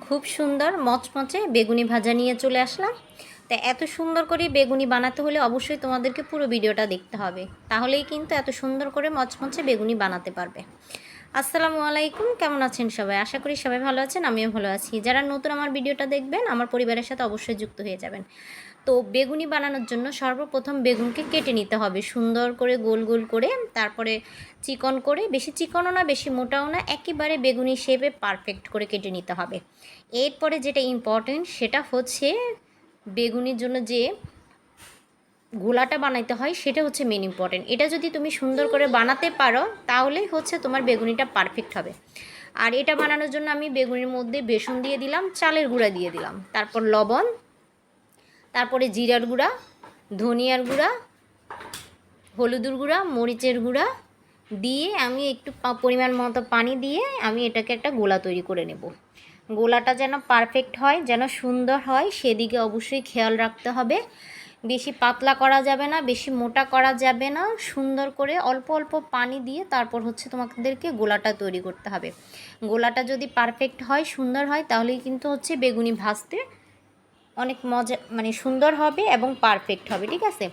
খুব সুন্দর মচমচে বেগুনি ভাজা নিয়ে চলে আসলাম। তা এত সুন্দর করে বেগুনি বানাতে হলে অবশ্যই তোমাদেরকে পুরো ভিডিওটা দেখতে হবে, তাহলেই কিন্তু এত সুন্দর করে মচমচে বেগুনি বানাতে পারবে। আসসালামু আলাইকুম, কেমন আছেন সবাই? আশা করি সবাই ভালো আছেন, আমিও ভালো আছি। যারা নতুন আমার ভিডিওটা দেখবেন আমার পরিবারের সাথে অবশ্যই যুক্ত হয়ে যাবেন। তো বেগুনি বানানোর জন্য সর্বপ্রথম বেগুনকে কেটে নিতে হবে সুন্দর করে, গোল গোল করে, তারপরে চিকন করে, বেশি চিকনও না বেশি মোটাও না, একেবারে বেগুনি শেপে পারফেক্ট করে কেটে নিতে হবে। এরপরে যেটা ইম্পর্টেন্ট সেটা হচ্ছে বেগুনির জন্য যে গোলাটা বানাইতে হয় সেটা হচ্ছে মেন ইম্পর্টেন্ট। এটা যদি তুমি সুন্দর করে বানাতে পারো তাহলেই হচ্ছে তোমার বেগুনিটা পারফেক্ট হবে। আর এটা বানানোর জন্য আমি বেগুনির মধ্যে বেসন দিয়ে দিলাম, চালের গুঁড়া দিয়ে দিলাম, তারপর লবণ, তারপরে জিরার গুঁড়া, ধনিয়ার গুঁড়া, হলুদের গুঁড়া, মরিচের গুঁড়া দিয়ে আমি একটু পরিমাণ মতো পানি দিয়ে আমি এটাকে একটা গোলা তৈরি করে নেব। গোলাটা যেন পারফেক্ট হয়, যেন সুন্দর হয়, সেদিকে অবশ্যই খেয়াল রাখতে হবে। বেশি পাতলা করা যাবে না, বেশি মোটা করা যাবে না। সুন্দর করে অল্প অল্প পানি দিয়ে তারপর হচ্ছে তোমাদেরকে গোলাটা তৈরি করতে হবে। গোলাটা যদি পারফেক্ট হয়, সুন্দর হয়, তাহলেই কিন্তু হচ্ছে বেগুনি ভাজতে অনেক মজা, মানে সুন্দর হবে এবং পারফেক্ট হবে। ঠিক আছে,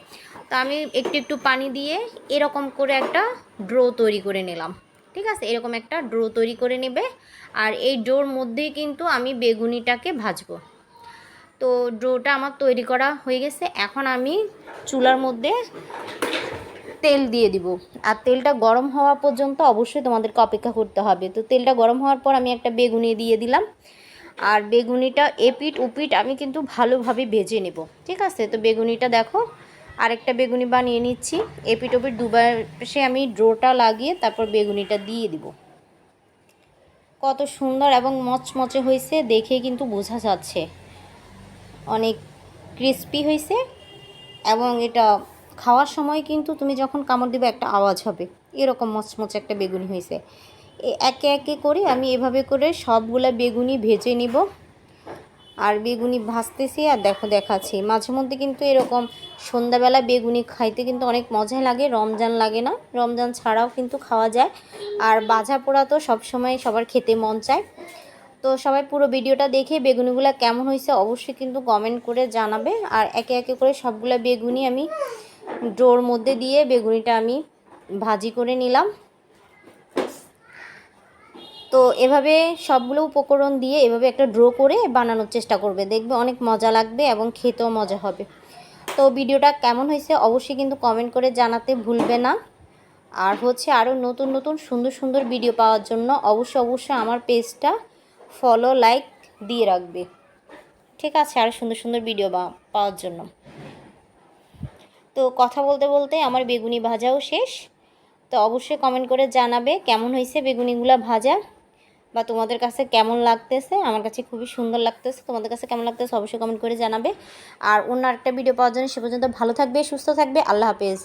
তো আমি একটু একটু পানি দিয়ে এরকম করে একটা ড্রো তৈরি করে নিলাম। ঠিক আছে, এরকম একটা ড্রো তৈরি করে নেবে। আর এই ডোর মধ্যেই কিন্তু আমি বেগুনিটাকে ভাজবো। তো ডোটা আমার তৈরি করা হয়ে গেছে। এখন আমি চুলার মধ্যে তেল দিয়ে দিব, আর তেলটা গরম হওয়া পর্যন্ত অবশ্যই তোমাদেরকে অপেক্ষা করতে হবে। তো তেলটা গরম হওয়ার পর আমি একটা বেগুনি দিয়ে দিলাম, আর বেগুনিটা এপিট উপিট আমি কিন্তু ভালোভাবে ভেজে নেব। ঠিক আছে, তো বেগুনিটা দেখো আরেকটা বেগুনি বানিয়ে নিচ্ছি। এপিট ওপিট দুবার সে আমি ড্রোটা লাগিয়ে তারপর বেগুনিটা দিয়ে দিব। কত সুন্দর এবং মচমচে হয়েছে দেখে কিন্তু বোঝা যাচ্ছে, অনেক ক্রিস্পি হয়েছে। এবং এটা খাওয়ার সময় কিন্তু তুমি যখন কামড় দিবে একটা আওয়াজ হবে, এরকম মচমচে একটা বেগুনি হয়েছে। একে একে করে আমি এভাবে করে সবগুলা বেগুনি ভেজে নিব। আর বেগুনি ভাজতেছি আর দেখাচ্ছি। মাঝে মধ্যে কিন্তু এরকম সন্ধ্যাবেলা বেগুনি খাইতে কিন্তু অনেক মজাই লাগে। রমজান লাগে না, রমজান ছাড়াও কিন্তু খাওয়া যায়। আর ভাজা পোড়া তো সবসময় সবার খেতে মন চায়। তো সবাই পুরো ভিডিওটা দেখে বেগুনিগুলো কেমন হয়েছে অবশ্যই কিন্তু কমেন্ট করে জানাবে। আর একে একে করে সবগুলা বেগুনি আমি ডোর মধ্যে দিয়ে বেগুনিটা আমি ভাজি করে নিলাম। তো এভাবে সবগুলো উপকরণ দিয়ে এভাবে একটা ড্রো করে বানানোর চেষ্টা করবে, দেখবে অনেক মজা লাগবে এবং খেতেও মজা হবে। তো ভিডিওটা কেমন হয়েছে অবশ্যই কিন্তু কমেন্ট করে জানাতে ভুলবে না। আর হচ্ছে আরও নতুন নতুন সুন্দর সুন্দর ভিডিও পাওয়ার জন্য অবশ্যই আমার পেজটা ফলো লাইক দিয়ে রাখবে। ঠিক আছে, আরও সুন্দর সুন্দর ভিডিও পাওয়ার জন্য। তো কথা বলতে বলতে আমার বেগুনি ভাজাও শেষ। তো অবশ্যই কমেন্ট করে জানাবে কেমন হয়েছে বেগুনিগুলা ভাজা, বা তোমাদের কাছে কেমন লাগতেছে। আমার কাছে খুবই সুন্দর লাগতেছে, তোমাদের কাছে কেমন লাগতেছে অবশ্যই কমেন্ট করে জানাবে। আর অন্য আরেকটা ভিডিও পাওয়ার জন্য সে পর্যন্ত ভালো থাকবে, সুস্থ থাকবে। আল্লাহ হাফেজ।